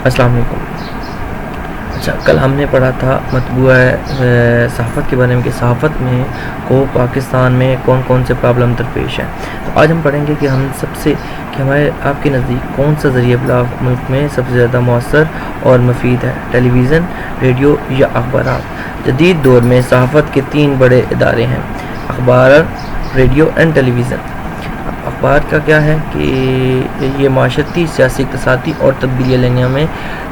السلام علیکم۔ اچھا، کل ہم نے پڑھا تھا مطبوعہ صحافت کے بارے میں کہ صحافت میں کو پاکستان میں کون کون سے پرابلم درپیش ہیں۔ تو آج ہم پڑھیں گے کہ ہم سب سے کہ ہمارے آپ کے نزدیک کون سا ذریعہ ابلاغ ملک میں سب سے زیادہ مؤثر اور مفید ہے، ٹیلی ویژن، ریڈیو یا اخبارات۔ جدید دور میں صحافت کے 3 بڑے ادارے ہیں: اخبار، ریڈیو اینڈ ٹیلی ویژن۔ اخبار کا کیا ہے کہ یہ معاشرتی، سیاسی، اقتصادی اور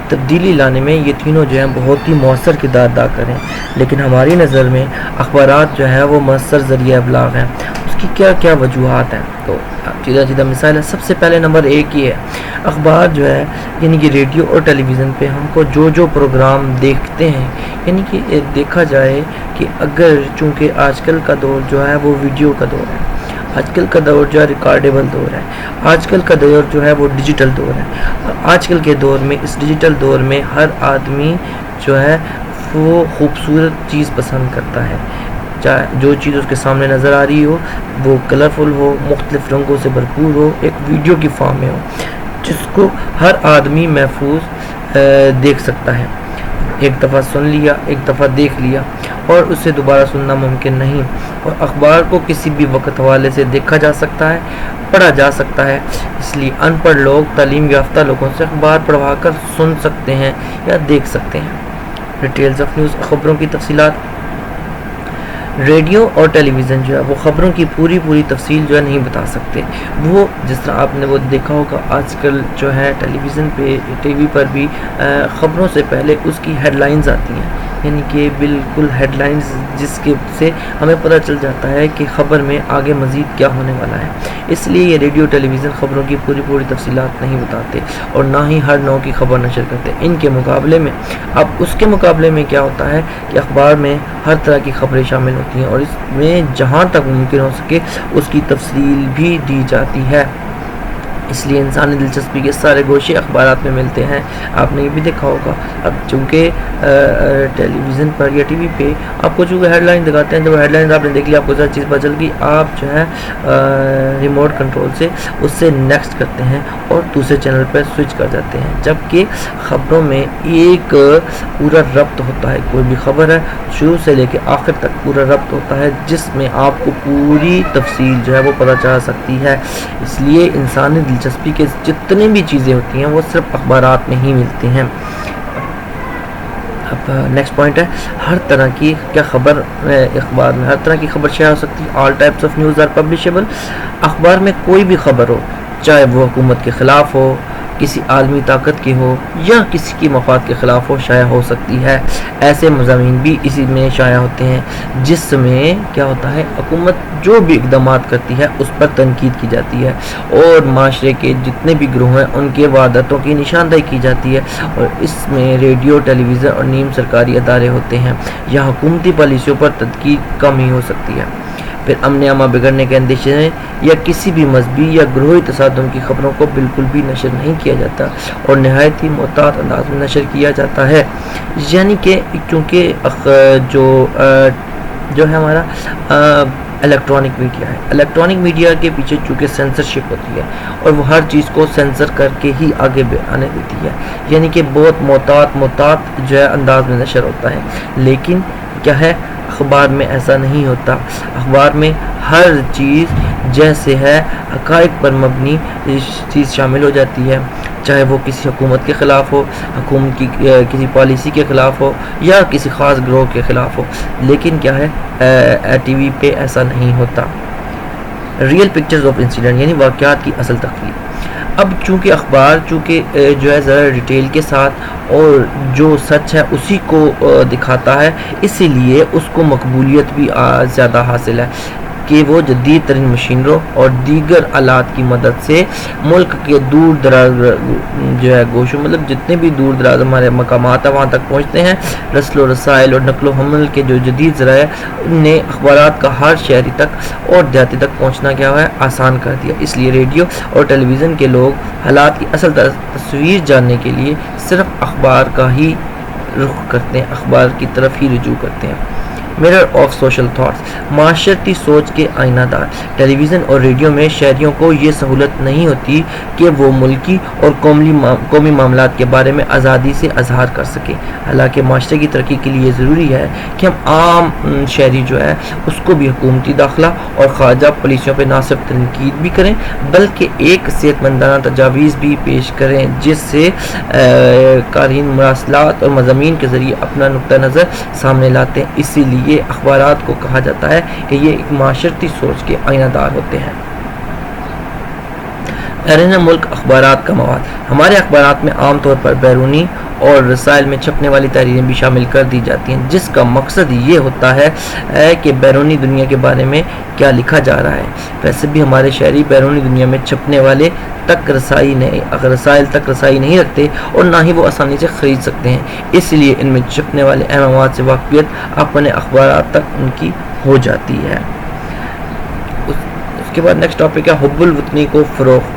تبدیلی لانے میں یہ تینوں جو ہیں بہت ہی مؤثر کردار ادا کریں، لیکن ہماری نظر میں اخبارات جو ہے وہ مؤثر ذریعہ ابلاغ ہیں۔ اس کی کیا کیا وجوہات ہیں؟ تو سیدھا مثال ہے۔ سب سے پہلے نمبر 1 یہ ہے، اخبار جو ہے یعنی کہ ریڈیو اور ٹیلی ویژن پہ ہم کو جو پروگرام دیکھتے ہیں، یعنی کہ دیکھا جائے کہ اگر چونکہ آج کل کا دور جو ہے وہ ویڈیو کا دور ہے، آج کل کا دور جو ہے ریکارڈیبل دور ہے، آج کل کا دور جو ہے وہ ڈیجیٹل دور ہے، اور آج کل کے دور میں اس ڈیجیٹل دور میں ہر آدمی جو ہے وہ خوبصورت چیز پسند کرتا ہے، چاہے جو چیز اس کے سامنے نظر آ رہی ہو وہ کلرفل ہو، مختلف رنگوں سے بھرپور ہو، ایک ویڈیو کی فارم میں ہو جس کو ہر آدمی محفوظ دیکھ سکتا ہے۔ ایک دفعہ سن لیا، ایک دفعہ دیکھ لیا اور اسے دوبارہ سننا ممکن نہیں، اور اخبار کو کسی بھی وقت حوالے سے دیکھا جا سکتا ہے، پڑھا جا سکتا ہے۔ اس لیے ان پڑھ لوگ تعلیم یافتہ لوگوں سے اخبار پڑھوا کر سن سکتے ہیں یا دیکھ سکتے ہیں۔ ڈیٹیلز آف نیوز، خبروں کی تفصیلات۔ ریڈیو اور ٹیلی ویژن جو ہے وہ خبروں کی پوری تفصیل جو ہے نہیں بتا سکتے۔ وہ جس طرح آپ نے وہ دیکھا ہوگا آج کل جو ہے ٹیلی ویژن پہ، ٹی وی پر بھی خبروں سے پہلے اس کی ہیڈ لائنز آتی ہیں، یعنی کہ بالکل ہیڈ لائنز جس کے سے ہمیں پتہ چل جاتا ہے کہ خبر میں آگے مزید کیا ہونے والا ہے۔ اس لیے یہ ریڈیو ٹیلی ویژن خبروں کی پوری تفصیلات نہیں بتاتے اور نہ ہی ہر نوع کی خبر نشر کرتے۔ ان کے مقابلے میں اس کے مقابلے میں کیا ہوتا ہے کہ اخبار میں ہر طرح کی خبریں شامل ہوتی ہیں اور اس میں جہاں تک ممکن ہو سکے اس کی تفصیل بھی دی جاتی ہے۔ اس لیے انسانی دلچسپی کے سارے گوشے اخبارات میں ملتے ہیں۔ آپ نے یہ بھی دیکھا ہوگا، اب چونکہ ٹیلی ویژن پر یا ٹی وی پہ آپ کو چونکہ ہیڈ لائن دکھاتے ہیں، جب ہیڈ لائنز آپ نے دیکھ لی، آپ کو ساری چیز پتہ چل گئی، آپ جو ہے ریموٹ کنٹرول سے اس سے نیکسٹ کرتے ہیں اور دوسرے چینل پر سوئچ کر جاتے ہیں، جبکہ خبروں میں ایک پورا ربط ہوتا ہے۔ کوئی بھی خبر ہے شروع سے لے کے آخر تک پورا ربط ہوتا ہے جس میں آپ کو پوری تفصیل جو ہے وہ پتہ چل سکتی ہے۔ اس لیے انسانی دلچسپی کے جتنی بھی چیزیں ہوتی ہیں وہ صرف اخبارات میں ہی ملتی ہیں۔ اب نیکسٹ پوائنٹ ہے، ہر طرح کی کیا خبر اخبار میں ہر طرح کی خبر شائع ہو سکتی ہے۔ All types of news are publishable. اخبار میں کوئی بھی خبر ہو، چاہے وہ حکومت کے خلاف ہو، کسی عالمی طاقت کی ہو یا کسی کی مفاد کے خلاف ہو، شائع ہو سکتی ہے۔ ایسے مضامین بھی اسی میں شائع ہوتے ہیں جس میں کیا ہوتا ہے، حکومت جو بھی اقدامات کرتی ہے اس پر تنقید کی جاتی ہے اور معاشرے کے جتنے بھی گروہ ہیں ان کے وعدتوں کی نشاندہی کی جاتی ہے، اور اس میں ریڈیو، ٹیلی ویژن اور نیم سرکاری ادارے ہوتے ہیں۔ یا حکومتی پالیسیوں پر تنقید کم ہی ہو سکتی ہے۔ پھر امن عامہ بگڑنے کے اندیشے یا کسی بھی مذہبی یا گروہی تصادم کی خبروں کو بالکل بھی نشر نہیں کیا جاتا اور نہایت ہی محتاط انداز میں نشر کیا جاتا ہے۔ یعنی کہ چونکہ جو ہے ہمارا الیکٹرانک میڈیا ہے، الیکٹرانک میڈیا کے پیچھے چونکہ سینسرشپ ہوتی ہے اور وہ ہر چیز کو سینسر کر کے ہی آگے آنے دیتی ہے، یعنی کہ بہت محتاط جو ہے انداز میں نشر ہوتا ہے۔ لیکن کیا ہے، اخبار میں ایسا نہیں ہوتا۔ اخبار میں ہر چیز جیسے ہے حقائق پر مبنی چیز شامل ہو جاتی ہے، چاہے وہ کسی حکومت کے خلاف ہو، حکومت کی کسی پالیسی کے خلاف ہو یا کسی خاص گروہ کے خلاف ہو۔ لیکن کیا ہے، ٹی وی پہ ایسا نہیں ہوتا۔ ریئل پکچرز آف انسیڈنٹ، یعنی واقعات کی اصل تخلیق۔ اب چونکہ اخبار جو ہے ذرا ڈیٹیل کے ساتھ اور جو سچ ہے اسی کو دکھاتا ہے، اسی لیے اس کو مقبولیت بھی زیادہ حاصل ہے کہ وہ جدید ترین مشینروں اور دیگر آلات کی مدد سے ملک کے دور دراز جو ہے گوشوں، مطلب جتنے بھی دور دراز ہمارے مقامات ہیں وہاں تک پہنچتے ہیں۔ رسل و رسائل اور نقل و حمل کے جو جدید ذرائع نے اخبارات کا ہر شہری تک اور دیہاتی تک پہنچنا کیا ہوا ہے، آسان کر دیا۔ اس لیے ریڈیو اور ٹیلی ویژن کے لوگ حالات کی اصل تصویر جاننے کے لیے صرف اخبار کا ہی رخ کرتے ہیں، اخبار کی طرف ہی رجوع کرتے ہیں۔ mirror of social thoughts, معاشرتی سوچ کے آئینہ دار. ٹیلی ویژن اور ریڈیو میں شہریوں کو یہ سہولت نہیں ہوتی کہ وہ ملکی اور قومی معاملات کے بارے میں آزادی سے اظہار کر سکے. حالانکہ معاشرے کی ترقی کے لیے ضروری ہے کہ ہم عام شہری جو ہے اس کو بھی حکومتی داخلہ اور خارجہ پالیسیوں پہ نہ صرف تنقید بھی کریں بلکہ ایک صحت مندانہ تجاویز بھی پیش کریں جس سے قارئین مراسلات اور مضامین کے ذریعے اپنا نقطہ نظر سامنے لاتے ہیں. اسی لیے اخبارات کو کہا جاتا ہے کہ یہ ایک معاشرتی سوچ کے آئینہ دار ہوتے ہیں. بیرون ملک اخبارات کا مواد. ہمارے اخبارات میں عام طور پر بیرونی اور رسائل میں چھپنے والی تحریریں بھی شامل کر دی جاتی ہیں جس کا مقصد یہ ہوتا ہے کہ بیرونی دنیا کے بارے میں کیا لکھا جا رہا ہے. ویسے بھی ہمارے شہری بیرونی دنیا میں چھپنے والے رسائل تک رسائی نہیں رکھتے اور نہ ہی وہ آسانی سے خرید سکتے ہیں. اس لیے ان میں چھپنے والے اہم مواد سے واقفیت اپنے اخبارات تک ان کی ہو جاتی ہے. اس کے بعد نیکسٹ ٹاپک ہے حب الوطنی کو فروغ.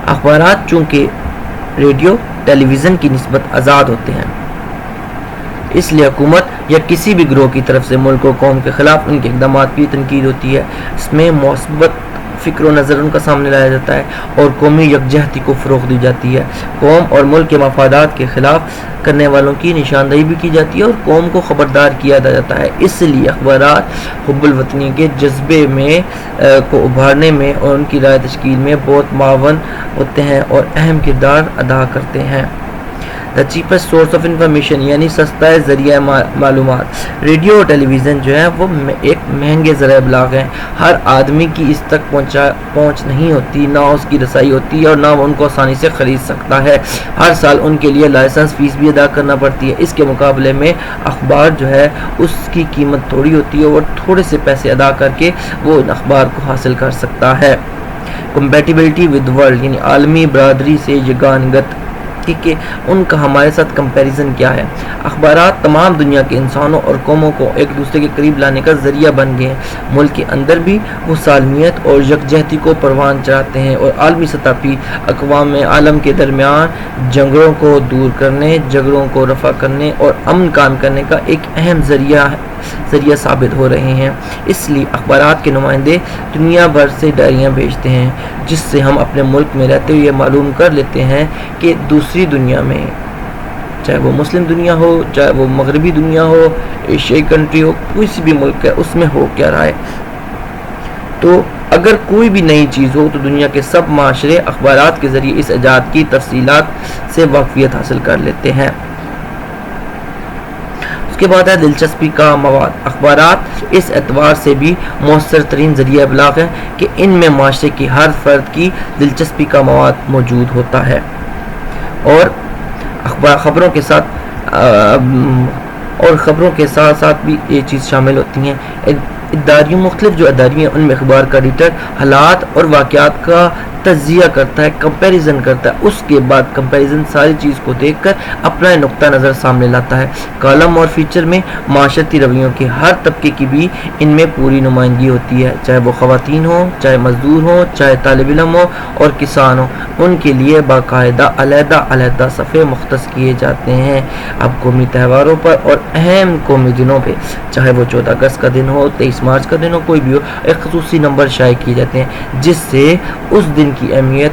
اخبارات چونکہ ریڈیو ٹیلی ویژن کی نسبت آزاد ہوتے ہیں اس لیے حکومت یا کسی بھی گروہ کی طرف سے ملک و قوم کے خلاف ان کے اقدامات کی تنقید ہوتی ہے. اس میں مثبت فکر و نظر ان کا سامنے لایا جاتا ہے اور قومی یکجہتی کو فروغ دی جاتی ہے. قوم اور ملک کے مفادات کے خلاف کرنے والوں کی نشاندہی بھی کی جاتی ہے اور قوم کو خبردار کیا جاتا ہے. اس لیے اخبارات حب الوطنی کے جذبے میں کو ابھارنے میں اور ان کی رائے تشکیل میں بہت معاون ہوتے ہیں اور اہم کردار ادا کرتے ہیں. The cheapest source of information یعنی سستا ذریعہ معلومات. ریڈیو اور ٹیلی ویژن جو ہے وہ ایک مہنگے ذرائع ابلاغ ہیں. ہر آدمی کی اس تک پہنچ نہیں ہوتی، نہ اس کی رسائی ہوتی ہے اور نہ وہ ان کو آسانی سے خرید سکتا ہے. ہر سال ان کے لیے لائسنس فیس بھی ادا کرنا پڑتی ہے. اس کے مقابلے میں اخبار جو ہے اس کی قیمت تھوڑی ہوتی ہے اور تھوڑے سے پیسے ادا کر کے وہ ان اخبار کو حاصل کر سکتا ہے. کمپیٹیبلٹی ود ورلڈ یعنی عالمی برادری سے یگانگت کہ ان کا ہمارے ساتھ کمپیریزن کیا ہے. اخبارات تمام دنیا کے انسانوں اور قوموں کو ایک دوسرے کے قریب لانے کا ذریعہ بن گئے ہیں. ملک کے اندر بھی وہ سالمیت اور یکجہتی کو پروان چڑھاتے ہیں اور عالمی سطح پر اقوام عالم کے درمیان جھگڑوں کو دور کرنے، جھگڑوں کو رفع کرنے اور امن قائم کرنے کا ایک اہم ذریعہ ثابت ہو رہے ہیں. اس لیے اخبارات کے نمائندے دنیا بھر سے ڈائریاں بھیجتے ہیں جس سے ہم اپنے ملک میں رہتے ہوئے معلوم کر لیتے ہیں کہ دوسری دنیا میں، چاہے وہ مسلم دنیا ہو، چاہے وہ مغربی دنیا ہو، ایشیائی کنٹری ہو، کسی بھی ملک ہے اس میں ہو کیا رہا ہے. تو اگر کوئی بھی نئی چیز ہو تو دنیا کے سب معاشرے اخبارات کے ذریعے اس ایجاد کی تفصیلات سے واقفیت حاصل کر لیتے ہیں. اس کے بعد ہے دلچسپی کا مواد. اخبارات اس اعتبار سے بھی مؤثر ترین ذریعہ ابلاغ ہے کہ ان میں معاشرے کی ہر فرد کی دلچسپی کا مواد موجود ہوتا ہے اور خبروں کے ساتھ بھی یہ چیز شامل ہوتی ہیں. مختلف جو اداریاں ان میں اخبار کا ایڈیٹر حالات اور واقعات کا تجزیہ کرتا ہے، کمپیریزن کرتا ہے. اس کے بعد کمپیریزن ساری چیز کو دیکھ کر اپنا نقطہ نظر سامنے لاتا ہے. کالم اور فیچر میں معاشرتی رویوں کے ہر طبقے کی بھی ان میں پوری نمائندگی ہوتی ہے، چاہے وہ خواتین ہوں، چاہے مزدور ہوں، چاہے طالب علم ہوں اور کسان ہوں. ان کے لیے باقاعدہ علیحدہ صفحے مختص کیے جاتے ہیں. اب قومی تہواروں پر اور اہم قومی دنوں پہ، چاہے وہ 14 اگست کا دن ہو، 23 مارچ کا دن ہو، کوئی بھی ہو، ایک خصوصی نمبر شائع کیے جاتے ہیں جس سے اس دن کی اہمیت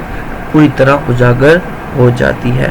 پوری طرح اجاگر ہو جاتی ہے.